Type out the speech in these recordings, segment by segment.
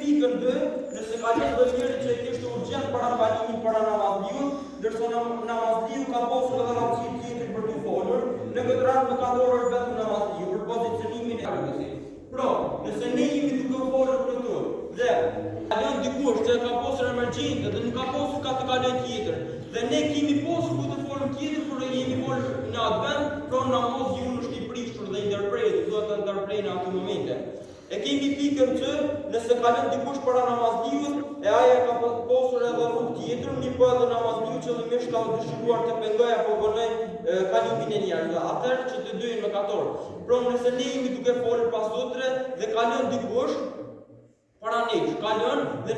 pikën 2, nëse ka qenë dhe njëri që kishte urgjent para kalimit para namazliut, ndërsa namazliu ka pasur edhe aftësi tjetër për të folur, në këtë rast më ka dorë është vetëm namazliu për pozicionimin e rrugës. Pra, nëse ne jemi duke folur për to, dhe kalon dikush që ka pasur emergjente dhe nuk ka pasur ka të kalojë tjetër, dhe ne kemi pasur ku të folur tjetër, por jemi folur në atë vend, pra namazliu është i prishur dhe i ndërprer, duhet të ndërprej në atë momente. E kemi pikën që nëse kalon dikush para namazliut, e aja ka pasur edhe rrugë tjetër, mirë po edhe namazliu qëllimisht ka dëshiruar të pengoj apo vonoj kalimin e njerëzve. Atëherë që të dyjnë mëkator. Pra nëse ne jemi duke folur pas sotre dhe kalon dikush para nesh, kalon dhe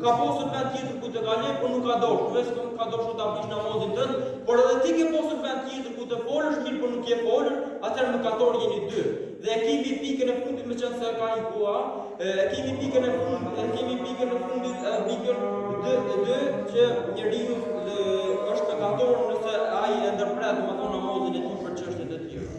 ka pasur vend tjetër ku të kaloj, por nuk ka dashur, vetëm ka dashur ta bësh namazin tënd, por edhe ti ke pasur vend tjetër ku të folësh, mirë por nuk je folur, atëherë mëkator jeni dy. Dhe kemi pikën e fundit me qenë se ka një koha, kemi pikën e fundit, pikën 2 që njeriu është mëkator nëse ai e ndërpret domethënë namazin e tij për çështjet e tjera.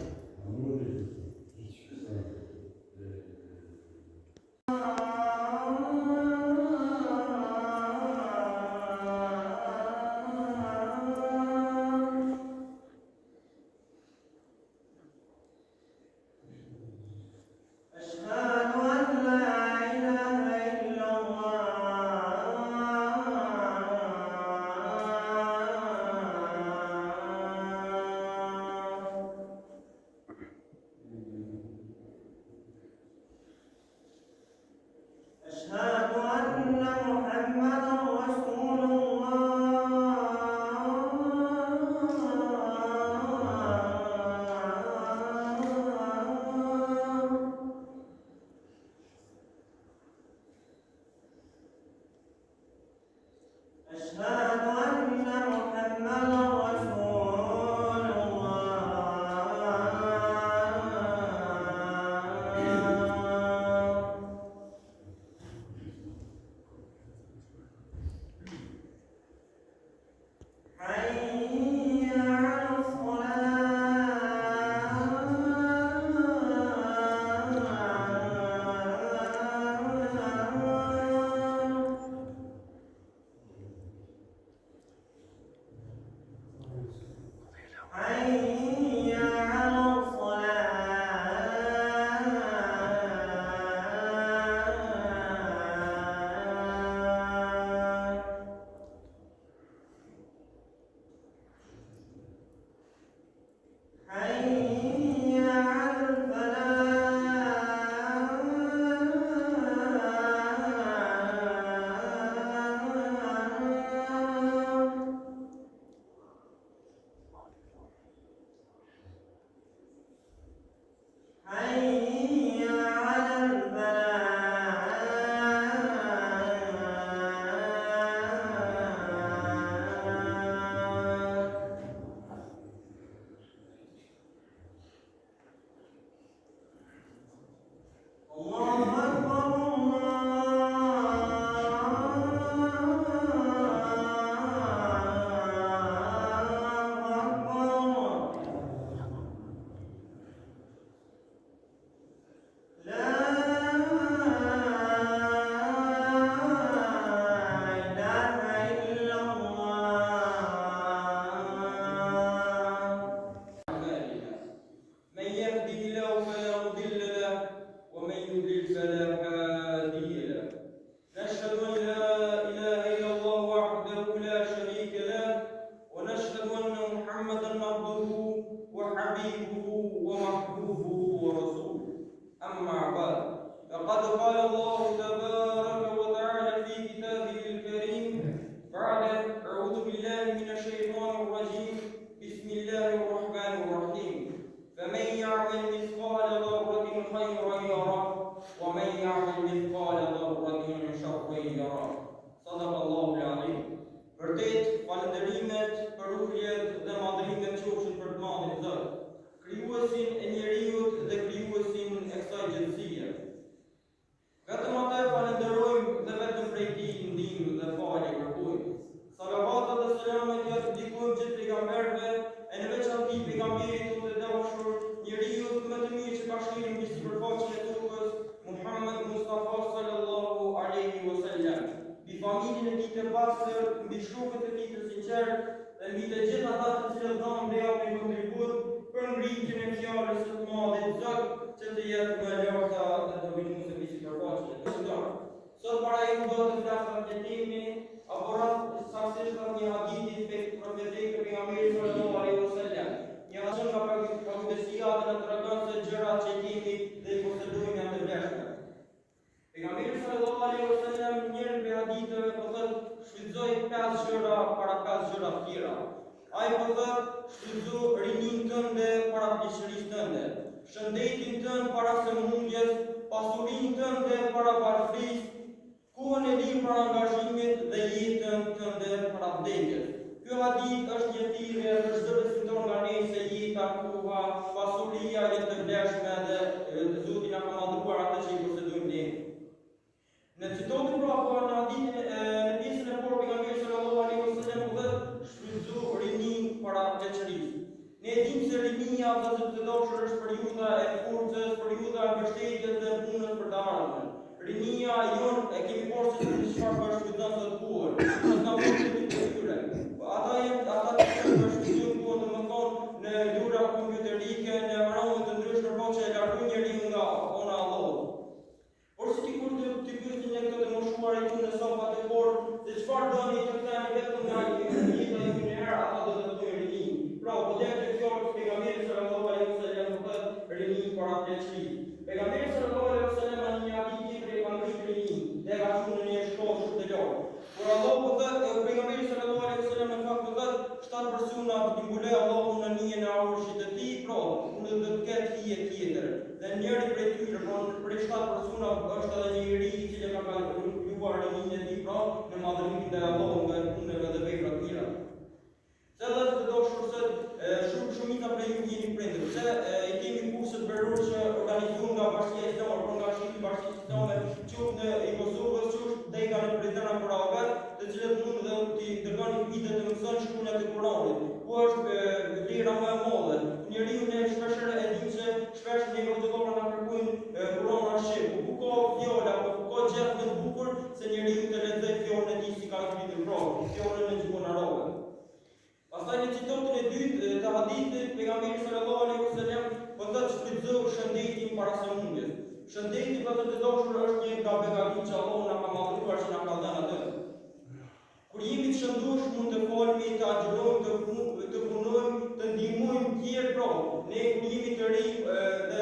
Vërtet, falënderimet, përurjet dhe madhrimet qofshin për të madhin Zot, krijuesin e njeriut dhe krijuesin e kësaj gjësie. Vetëm atë falenderojmë dhe vetëm prej tij ndihmë dhe falje kërkojmë. Salavatat dhe selamet ja dedikojmë gjithë pejgamberëve, e në veçantë pejgamberit tonë të dashur, njeriu më të mirë që ka shkelur mbi sipërfaqen e tokës, Muhammed Mustafa sallallahu alaihi të pastër, mbi shokët e tij të sinqertë dhe mbi të gjithë ata të cilët dhanë dhe japin kontribut për ngritjen e fjalës së të Madhit Zot, që të jetë më e larta dhe dominuese mbi sipërfaqen. Sot para ju do të flas rreth jetimi apo rreth saktësisht rreth një hadithi profetik të pejgamberit sallallahu alaihi wasallam. Një hadith nga profetia që na tregon se gjërat që jemi dhe i posedojmë janë të vlefshme. Pejgamberi sallallahu alaihi wasallam njërin prej haditheve po thotë shfrytëzoi 5 gjëra para 5 gjëra të tjera. Ai po thotë shfrytëzo rinin tënde para pjesërisë tënde, shëndetin tënd para sëmundjes, pasurinë tënde para varfërisë, kohën e lirë para angazhimit dhe jetën tënde para vdekjes. Ky hadith është një thirrje për çdo besimtar nga ne se jeta, koha, pasuria janë të vlefshme dhe Zoti na ka madhruar atë që i posedojmë ne. Në citatin pra apo në hadithin në pjesën e parë pejgamberi sallallahu alaihi wasallam thotë shfrytëzo rinin para veçërisë. Ne dimë se rinia vëllezër të dashur është periudha e forcës, periudha e mbështetjes dhe punës për të ardhmen. Rinia jon e kemi porë se çfarë është shfrytëzon sot kohën. Në kampionatin e tyre. Ata që shfrytëzojnë kohën domethënë në lura kompjuterike, në rrugë të ndryshme për që e largojnë njeriu nga ona e Allahut. Por si kur të pyesin ne këto të moshuar i në sofat e fortë, se çfarë doni të thani vetëm nga jeta e njëherë, ata do të thonë rini. Pra, po dhe të fjalë pejgamberit sallallahu alaihi wasallam thotë rini para veçërisë. Pejgamberi sallallahu alaihi wasallam në një hadith tjetër ka thënë rini, dhe ka thënë në një shkollë shumë të lartë. Por Allah po thotë pejgamberi sallallahu alaihi wasallam në fakt po thotë 7 persona do t'i mbuloj Allahu në nijen e arshit të tij, pra, unë do të ketë hije tjetër. Dhe njëri prej tyre, prej 7 persona është edhe një njerëz i cili ka kalkuar rinin e tij, pra, në madhrimin e Allahut nga punët dhe veprat e tjera. Se dhe të dashur se shumica prej ju jeni prindër, se i kemi kurset veror që organizuar nga Bashkia Islame, por nga shiti Bashkisë Islame, qoftë në Kosovës, qoftë dhe nga në Britania për Arabe, të cilët mund dhe t'i dërgoni fëmijët të mësojnë shkruajtjen e Kuranit. Ku është vlera më e madhe? Njeriu ne shpesh e dim se shpesh ne vëllezër na kërkojnë Kur'anin shqip. Ku ka fjalë apo ku ka gjë më të bukur se njeriu të lexojë fjalën e tij si ka shkruar pra, fjalën e gjuhën arabe. Pastaj në citatin e dytë të hadithit pejgamberi sallallahu alaihi wasallam po thotë shfrytëzo shëndetin para sëmundjes. Shëndeti për të dashur është një nga begatit që Allahu na ka madhruar që na ka dhënë atë. Kur jemi të shëndosh mund të folmi, të agjerojmë, të punojmë, të ndihmojmë tjerë pra. Ne kur jemi të rinj dhe